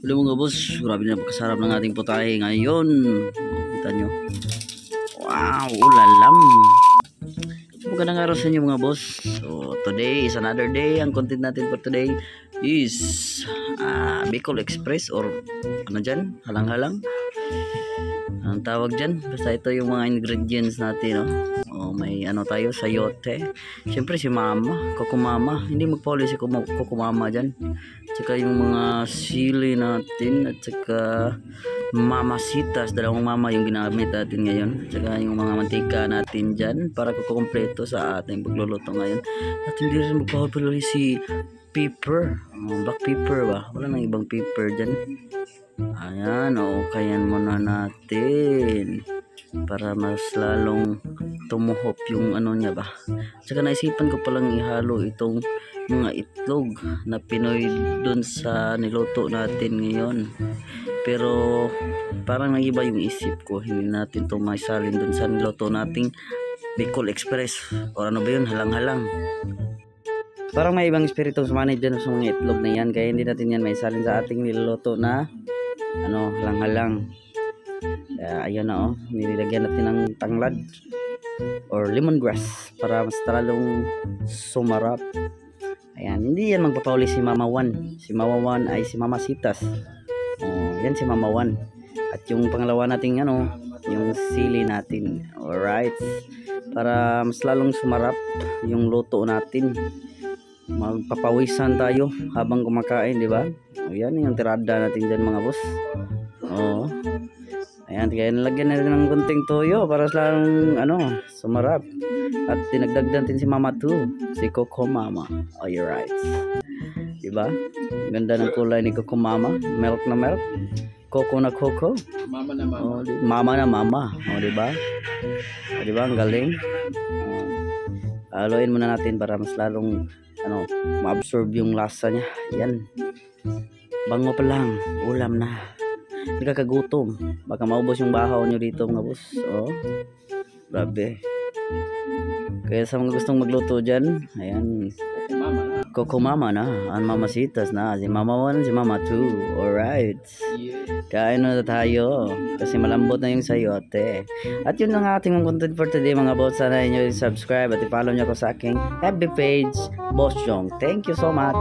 Hello mga boss, grabe na pagkasarap ng ating putahe ngayon. Kita nyo. Wow, ulalam. Magandang araw sa inyo mga boss. So today is another day. Ang content natin for today is Bicol Express or ano dyan, halang-halang. Ang tawag dyan, basta ito yung mga ingredients natin, no? O may ano tayo, sayote. Siyempre si mama, kukumama. Hindi magpahuli si kukumama dyan. Tsaka yung mga sili natin at saka mamasitas, dalawang mama yung ginamit natin ngayon. Tsaka yung mga mantika natin dyan para kukumpleto sa ating pagluluto ngayon. At hindi rin magpahuli si pepper, black pepper ba? Wala nang ibang pepper dyan. Ayan, kayan muna natin para mas lalong tumuhop yung ano niya ba. Tsaka naisipan ko palang ihalo itong mga itlog na Pinoy dun sa niluto natin ngayon, pero parang nagiba yung isip ko, hindi natin to maisalin dun sa niluto nating Bicol Express o ano ba yun, halang-halang. Parang may ibang espiritu sumanay dyan sa mga itlog na yan, kaya hindi natin yan maisalin sa ating niluto na ano, halang-halang. Ayan na, nilagyan natin ng tanglad or lemongrass para mas talong sumarap. Ayan, hindi yan magpapauli si Mama Juan. Si Mama Juan ay si Mama Sitas. Yan si Mama Juan. At yung pangalawa nating yung sili natin. Alright. Para mas lalong sumarap yung luto natin. Magpapawisan tayo habang kumakain, di ba? Yan yung tirada natin dyan mga boss. Ayan, kaya nalagyan natin ng kunting toyo para lalong sumarap. At dinagdag natin si Mama 2, si Coco Mama. Oh, you're right. Diba? Ganda ng kulay ni Coco Mama. Milk na milk. Coco na coco. Mama na mama. Mama na mama. Diba? Diba? Ang galing. Haluin muna natin para mas lalong ma-absorb yung lasa niya. Yan. Bango pa lang. Ulam na. Hindi ka kagutom. Baka maubos yung bahaw nyo dito mga boss. Grabe. Kaya sa mga gustong magluto dyan, ayan, Coco Mama na, ang Mamasitas na, si Mama 1, si Mama 2. Alright. Kain na tayo kasi malambot na yung sayote. At yun lang ating content for today mga boss. Sana nyo subscribe at i-follow nyo ako sa aking FB page, Boss Jong. Thank you so much.